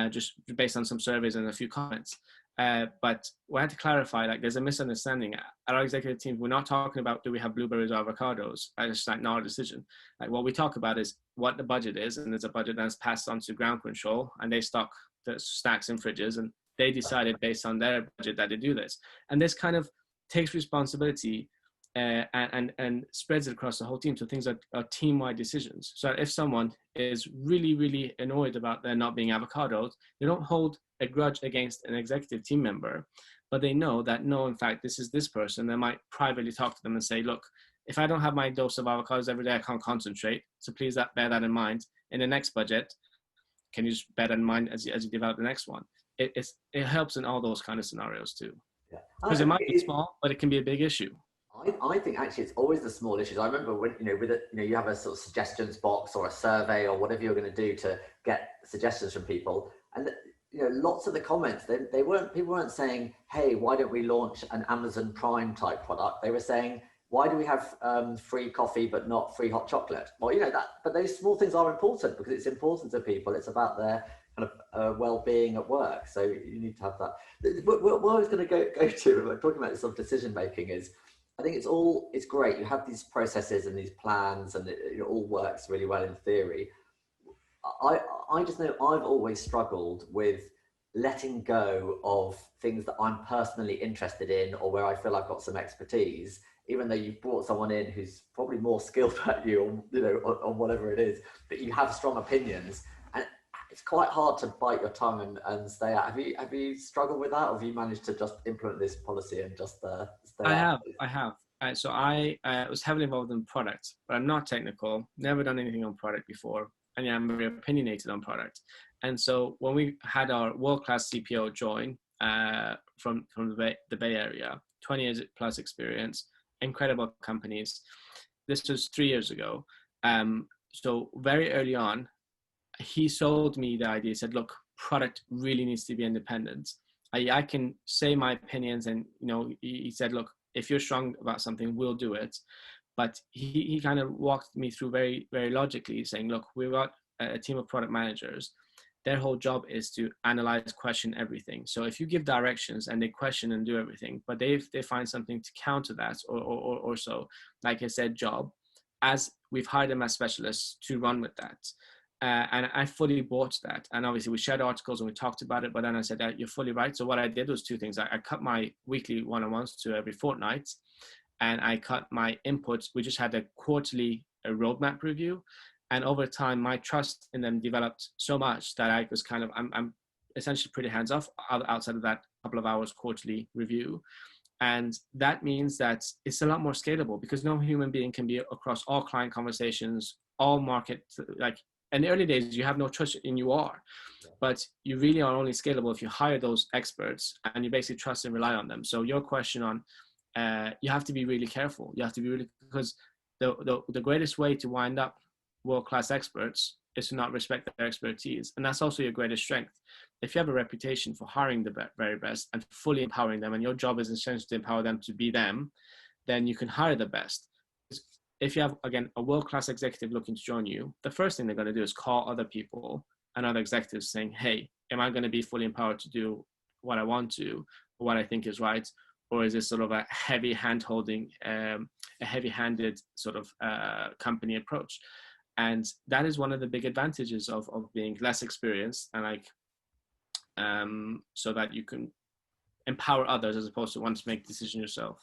just based on some surveys and a few comments. But we had to clarify, like, there's a misunderstanding. At our executive team, we're not talking about do we have blueberries or avocados. It's like not our decision. Like, what we talk about is what the budget is, and there's a budget that's passed on to ground control, and they stock the snacks in fridges, and they decided based on their budget that they do this. And this kind of takes responsibility and spreads it across the whole team. So things are team-wide decisions. So if someone is really, really annoyed about there not being avocados, they don't hold a grudge against an executive team member, but they know that, no, in fact, this is this person. They might privately talk to them and say, look, if I don't have my dose of avocados every day, I can't concentrate. So please bear that in mind. In the next budget, can you just bear that in mind as you develop the next one? It helps in all those kind of scenarios too. Because it might be small, but it can be a big issue. I think actually it's always the small issues. I remember when, you have a sort of suggestions box or a survey or whatever you're going to do to get suggestions from people. And, lots of the comments, people weren't saying, hey, why don't we launch an Amazon Prime type product? They were saying, why do we have free coffee but not free hot chocolate? Well, but those small things are important because it's important to people. It's about their kind of well-being at work. So you need to have that. What I was going to go to, talking about this sort of decision making, is I think it's great. You have these processes and these plans, and it all works really well in theory. I just know I've always struggled with letting go of things that I'm personally interested in, or where I feel I've got some expertise, even though you've brought someone in who's probably more skilled at you, on whatever it is, but you have strong opinions, and it's quite hard to bite your tongue and stay out. Have you struggled with that, or have you managed to just implement this policy and just stay out? I have. So I was heavily involved in product, but I'm not technical, never done anything on product before. And yeah, I'm very opinionated on product. And so when we had our world-class CPO join from the Bay Area, 20 years plus experience, incredible companies. This was 3 years ago. So very early on, he sold me the idea. He said, look, product really needs to be independent. I can say my opinions, and he said, look, if you're strong about something, we'll do it. But he kind of walked me through very, very logically, saying, look, we've got a team of product managers. Their whole job is to analyze, question everything. So if you give directions and they question and do everything, but they find something to counter that or so, like I said, job, as we've hired them as specialists to run with that. And I fully bought that. And obviously we shared articles and we talked about it, but then I said, you're fully right. So what I did was two things. I cut my weekly one-on-ones to every fortnight, and I cut my inputs. We just had a quarterly roadmap review. And over time, my trust in them developed so much that I was kind of, I'm essentially pretty hands off outside of that couple of hours quarterly review. And that means that it's a lot more scalable, because no human being can be across all client conversations, all market, like in the early days, you have no trust in you are, but you really are only scalable if you hire those experts and you basically trust and rely on them. So your question on, you have to be really careful. You have to be really, because the greatest way to wind up world-class experts is to not respect their expertise. And that's also your greatest strength. If you have a reputation for hiring the very best and fully empowering them, and your job is essentially to empower them to be them, then you can hire the best. If you have, again, a world-class executive looking to join you, the first thing they're going to do is call other people and other executives saying, hey, am I going to be fully empowered to do what I want to, or what I think is right? Or is this sort of a heavy hand-holding, a heavy-handed sort of company approach? And that is one of the big advantages of being less experienced, and so that you can empower others as opposed to want to make decisions yourself.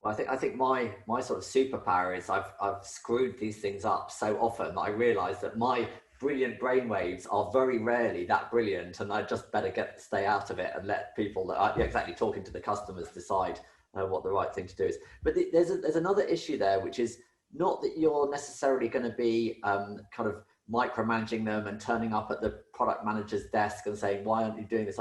Well, I think my sort of superpower is I've screwed these things up so often that I realise that my brilliant brainwaves are very rarely that brilliant, and I just better stay out of it and let people that are exactly talking to the customers decide what the right thing to do is. But there's another issue there, which is not that you're necessarily going to be kind of micromanaging them and turning up at the product manager's desk and saying, why aren't you doing this?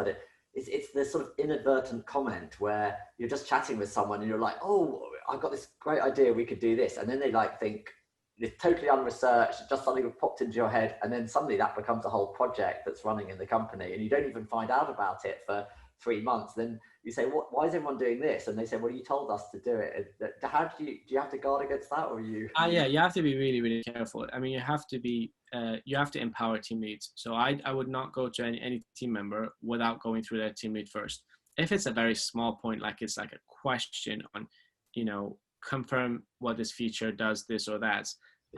It's this sort of inadvertent comment where you're just chatting with someone and you're like, oh, I've got this great idea, we could do this. And then they think it's totally unresearched, just something that popped into your head. And then suddenly that becomes a whole project that's running in the company and you don't even find out about it for 3 months. Then you say, why is everyone doing this? And they say, well, you told us to do it. How do you have to guard against that, or you? Yeah, you have to be really, really careful. I mean, you have to empower team leads. So I would not go to any team member without going through their team lead first. If it's a very small point, like it's like a question on, confirm what this feature does, this or that,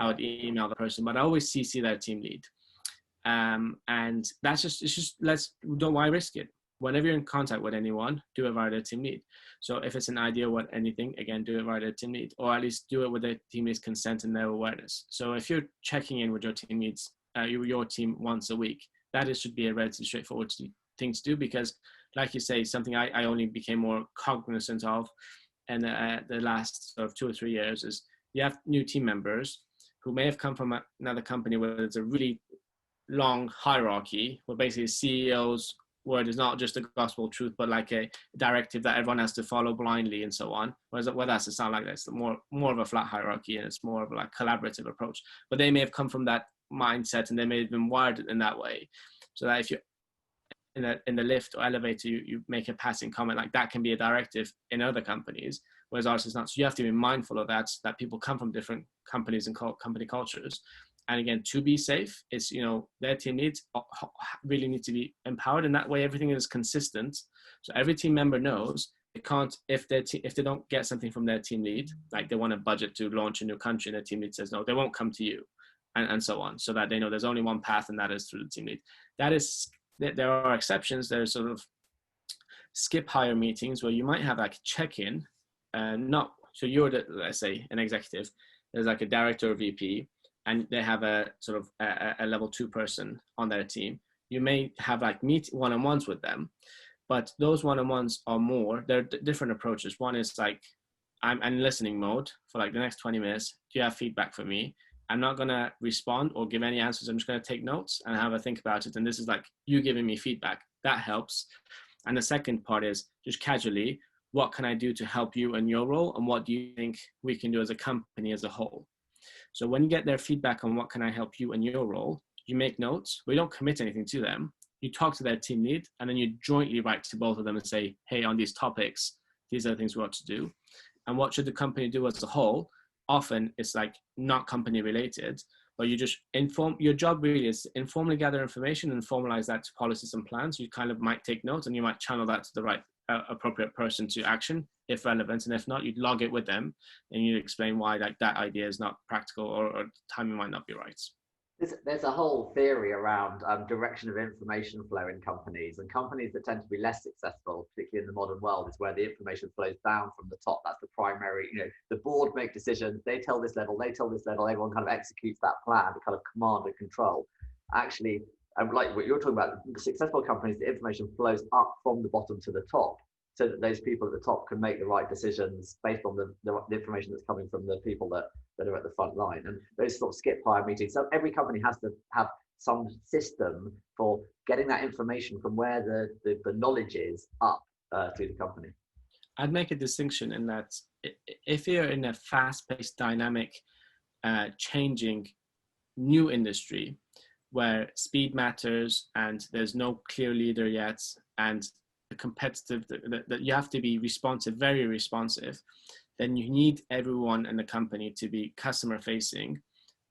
I would email the person, but I always CC their team lead. And don't why risk it? Whenever you're in contact with anyone, do it via their team lead. So if it's an idea what anything, again, do it via their team lead, or at least do it with their team lead's consent and their awareness. So if you're checking in with your team leads, your team once a week, should be a relatively straightforward thing to do, because like you say, something I only became more cognizant of in the last sort of 2 or 3 years is you have new team members who may have come from another company where there's a really long hierarchy, where basically CEOs word is not just a gospel truth, but like a directive that everyone has to follow blindly and so on. Whereas that has to sound like that. It's more of a flat hierarchy, and it's more of a collaborative approach. But they may have come from that mindset, and they may have been wired in that way. So that if you're in the lift or elevator, you make a passing comment, like that can be a directive in other companies, whereas ours is not. So you have to be mindful of that people come from different companies and company cultures. And again, to be safe, it's, their team leads really need to be empowered, and that way everything is consistent. So every team member knows they can't, if they don't get something from their team lead, like they want a budget to launch a new country and their team lead says no, they won't come to you, and so on, so that they know there's only one path, and that is through the team lead. There are exceptions. There's sort of skip hire meetings where you might have like check-in, so you're let's say an executive, there's like a director or VP, and they have a sort of a level 2 person on their team. You may have like meet one-on-ones with them, but those one-on-ones are they're different approaches. One is like, I'm in listening mode for like the next 20 minutes. Do you have feedback for me? I'm not going to respond or give any answers. I'm just going to take notes and have a think about it. And this is like you giving me feedback. That helps. And the second part is just casually, what can I do to help you in your role? And what do you think we can do as a company as a whole? So when you get their feedback on what can I help you in your role, you make notes. We don't commit anything to them. You talk to their team lead, and then you jointly write to both of them and say, hey, on these topics, these are the things we ought to do. And what should the company do as a whole? Often it's like not company related, but you just your job really is to informally gather information and formalize that to policies and plans. You kind of might take notes, and you might channel that to the right appropriate person to action if relevant, and if not, you'd log it with them and you'd explain why like that idea is not practical, or timing might not be right. There's a whole theory around direction of information flow in companies, and companies that tend to be less successful, particularly in the modern world, is where the information flows down from the top. That's the primary, the board make decisions, they tell this level, everyone kind of executes that plan, the kind of command and control. Actually, like what you're talking about, successful companies, the information flows up from the bottom to the top, so that those people at the top can make the right decisions based on the information that's coming from the people that are at the front line. And those sort of skip hire meetings, so every company has to have some system for getting that information from where the knowledge is up to the company. I'd make a distinction in that if you're in a fast-paced, dynamic changing new industry where speed matters and there's no clear leader yet, and the competitive that you have to be responsive, very responsive, then you need everyone in the company to be customer facing,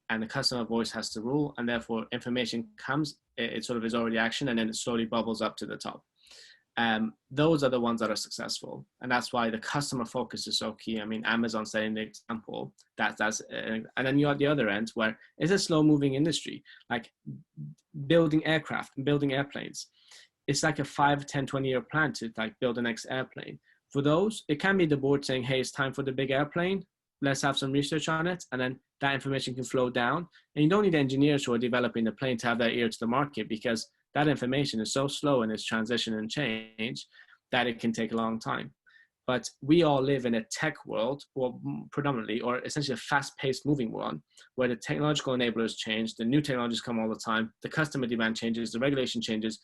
and the customer voice has to rule, and therefore information comes, it sort of is already action, and then it slowly bubbles up to the top. Those are the ones that are successful, and that's why the customer focus is so key. I mean, Amazon setting the example. And then you're at the other end where it's a slow-moving industry, like building aircraft and building airplanes. It's like a 5, 10, 20-year plan to like build the next airplane. For those, it can be the board saying, "Hey, it's time for the big airplane. Let's have some research on it," and then that information can flow down. And you don't need engineers who are developing the plane to have their ear to the market, because that information is so slow in its transition and change that it can take a long time. But we all live in a tech world, or predominantly, or essentially a fast-paced moving one, where the technological enablers change, the new technologies come all the time, the customer demand changes, the regulation changes.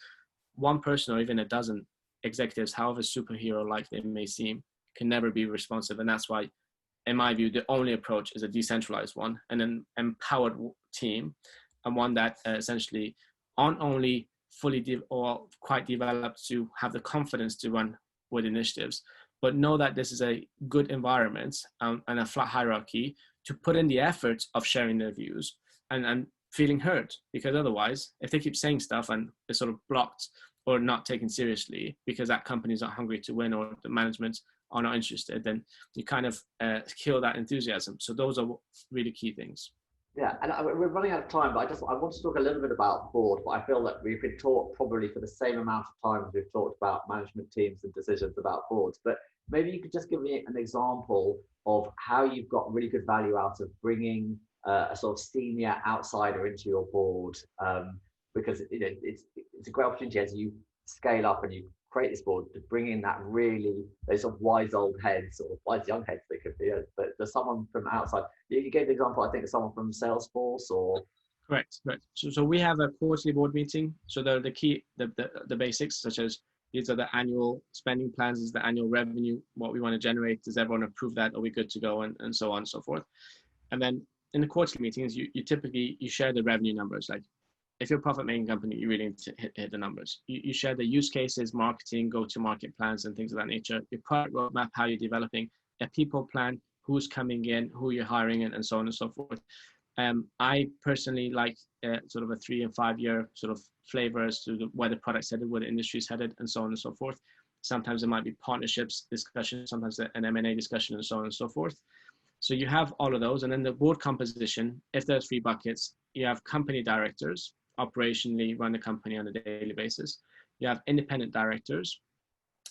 One person or even a dozen executives, however superhero-like they may seem, can never be responsive. And that's why, in my view, the only approach is a decentralized one, and an empowered team, and one that essentially aren't only fully or quite developed to have the confidence to run with initiatives, but know that this is a good environment and a flat hierarchy to put in the effort of sharing their views and feeling heard. Because otherwise, if they keep saying stuff and it's sort of blocked or not taken seriously because that company is not hungry to win or the management are not interested, then you kind of kill that enthusiasm. So those are really key things. Yeah, and we're running out of time, but I want to talk a little bit about board, but I feel that we could talk probably for the same amount of time as we've talked about management teams and decisions about boards. But maybe you could just give me an example of how you've got really good value out of bringing a sort of senior outsider into your board, because it's a great opportunity as you scale up and you create this board to bring in that really those sort of wise old heads, or wise young heads they could be, but there's someone from outside. You gave the example, I think, of someone from Salesforce or Correct. So we have a quarterly board meeting. So the key, the basics, such as these are the annual spending plans, is the annual revenue, what we want to generate, does everyone approve that, are we good to go, and so on and so forth. And then in the quarterly meetings, you typically share the revenue numbers. Like if you're a profit making company, you really need to hit the numbers. You share the use cases, marketing, go-to-market plans, and things of that nature. Your product roadmap, how you're developing, a people plan, who's coming in, who you're hiring, and so on and so forth. I personally like sort of a 3 and 5 year sort of flavor as to where the product's headed, where the industry's headed, and so on and so forth. Sometimes it might be partnerships discussion, sometimes an M&A discussion, and so on and so forth. So you have all of those. And then the board composition, if there's 3 buckets, you have company directors, operationally run the company on a daily basis. You have independent directors,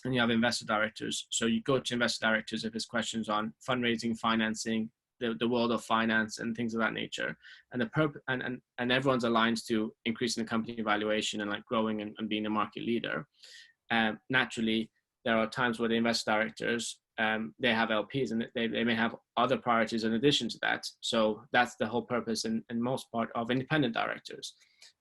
and you have investor directors. So you go to investor directors if there's questions on fundraising, financing, the world of finance, and things of that nature. And and everyone's aligned to increasing the company valuation and like growing and being a market leader. Naturally, there are times where the investor directors, they have LPs, and they may have other priorities in addition to that. So that's the whole purpose and most part of independent directors,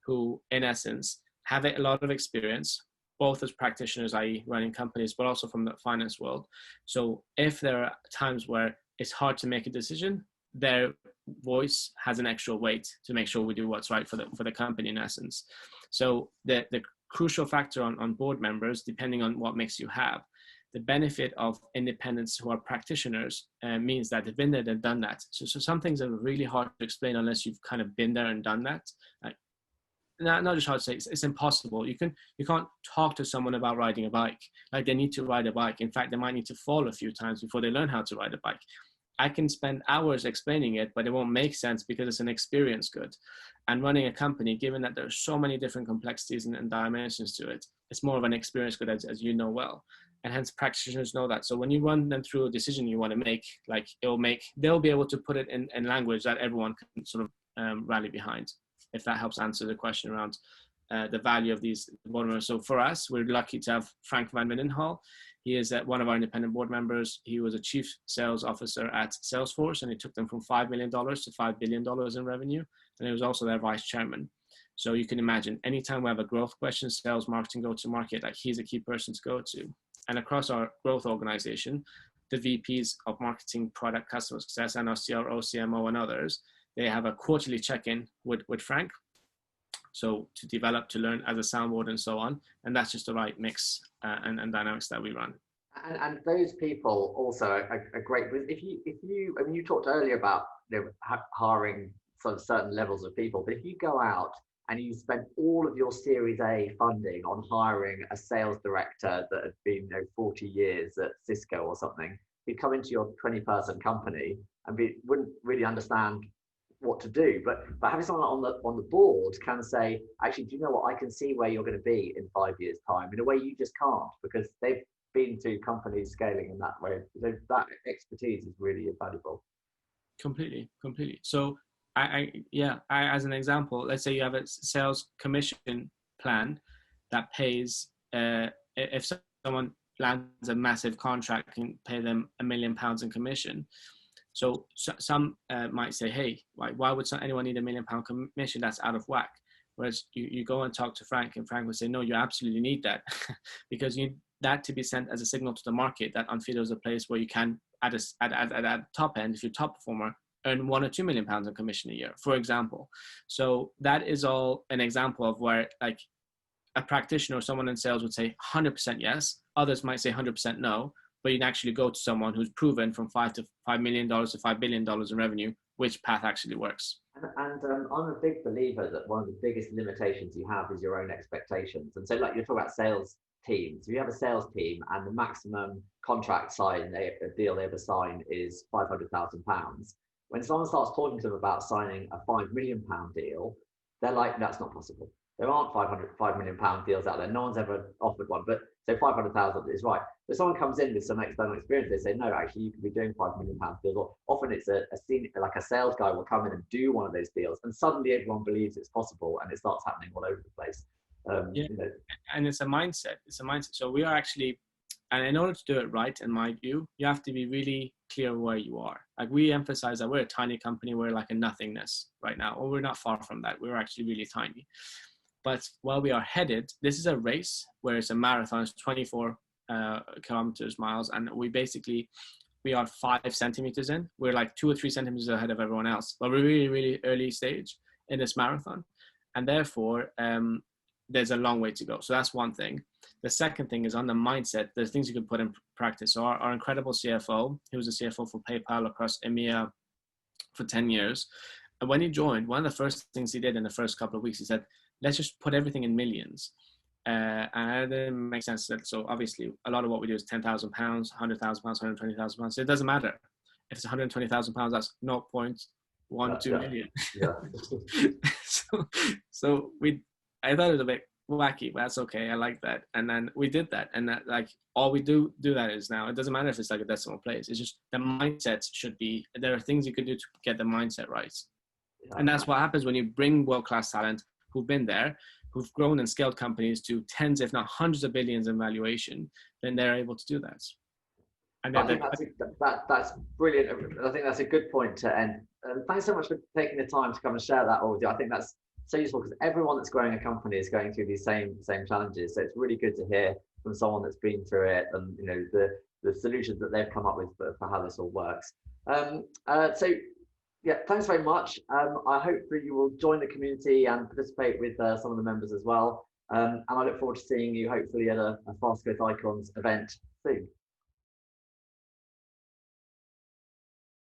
who in essence have a lot of experience, both as practitioners, i.e. running companies, but also from the finance world. So if there are times where it's hard to make a decision, their voice has an extra weight to make sure we do what's right for the company in essence. So the crucial factor on board members, depending on what mix you have, the benefit of independents who are practitioners means that they've been there and done that. So some things are really hard to explain unless you've kind of been there and done that. Not just hard to say, it's impossible. You can't talk to someone about riding a bike. Like they need to ride a bike. In fact, they might need to fall a few times before they learn how to ride a bike. I can spend hours explaining it, but it won't make sense because it's an experience good. And running a company, given that there's so many different complexities and dimensions to it, it's more of an experience good, as you know well. And hence practitioners know that. So when you run them through a decision you want to make, like they'll be able to put it in language that everyone can sort of rally behind, if that helps answer the question around the value of these board members. So for us, we're lucky to have Frank van Mindenhall. He is one of our independent board members. He was a chief sales officer at Salesforce, and he took them from $5 million to $5 billion in revenue. And he was also their vice chairman. So you can imagine, anytime we have a growth question, sales, marketing, go-to-market, like he's a key person to go to. And across our growth organization, the VPs of marketing, product, customer success, and our CRO, CMO, and others, They have a quarterly check-in with Frank. So to develop, to learn as a soundboard and so on. And that's just the right mix and dynamics that we run. And those people also are great. If you, I mean, you talked earlier about, you know, hiring sort of certain levels of people, but if you go out and you spend all of your Series A funding on hiring a sales director that had been, you know, 40 years at Cisco or something, he'd come into your 20-person company and wouldn't really understand what to do. But having someone on the board can say, actually, do you know what? I can see where you're going to be in 5 years' time in a way you just can't, because they've been to companies scaling in that way. So that expertise is really invaluable. Completely. So I as an example, let's say you have a sales commission plan that pays, if someone lands a massive contract, can pay them £1 million in commission. So some might say, hey, why would anyone need £1 million commission? That's out of whack. Whereas you go and talk to Frank, and Frank would say, no, you absolutely need that because you need that to be sent as a signal to the market that Onfido is a place where you can, at the top end, if you're top performer, earn £1 or £2 million in commission a year, for example. So that is all an example of where, like, a practitioner or someone in sales would say 100% yes. Others might say 100% no. But you can actually go to someone who's proven from $5 million to $5 billion in revenue, which path actually works. And I'm a big believer that one of the biggest limitations you have is your own expectations. And so, like, you're talking about sales teams. If you have a sales team and the maximum contract a deal they ever sign is £500,000, when someone starts talking to them about signing a £5 million deal, they're like, that's not possible. There aren't £5 million deals out there. No one's ever offered one, but so 500,000 is right. But someone comes in with some external experience, they say, no, actually, you could be doing £5 million deals. Or often it's a senior, like a sales guy will come in and do one of those deals, and suddenly everyone believes it's possible, and it starts happening all over the place. You know. And it's a mindset. So we are actually, and in order to do it right, in my view, you have to be really clear where you are. Like, we emphasize that we're a tiny company. We're like a nothingness right now, or we're not far from that. We're actually really tiny. But while we are headed, this is a race where it's a marathon, it's 24 miles, and we are 5 centimeters in. We're like 2 or 3 centimeters ahead of everyone else, but we're really, really early stage in this marathon, and therefore there's a long way to go. So that's one thing. The second thing is on the mindset. There's things you can put in practice. So our incredible CFO, he was a CFO for PayPal across EMEA for 10 years, and when he joined, one of the first things he did in the first couple of weeks, he said, let's just put everything in millions. And it didn't make sense. So obviously a lot of what we do is £10,000, £100,000, £120,000. So it doesn't matter. If it's £120,000, that's 0.12 million. Yeah. so I thought it was a bit wacky, but that's okay. I like that. And then we did that. And that, like, all we do that is now, it doesn't matter if it's like a decimal place. It's just the mindset should be, there are things you can do to get the mindset right. Yeah. And that's what happens when you bring world-class talent who've been there, who've grown and scaled companies to tens, if not hundreds of billions in valuation, then they're able to do that. And I think that's brilliant. I think that's a good point to end. Thanks so much for taking the time to come and share that all with you. I think that's so useful because everyone that's growing a company is going through these same challenges. So it's really good to hear from someone that's been through it, and, you know, the solutions that they've come up with for how this all works. So yeah, thanks very much. I hope that you will join the community and participate with some of the members as well. And I look forward to seeing you hopefully at a Fast Growth Icons event soon.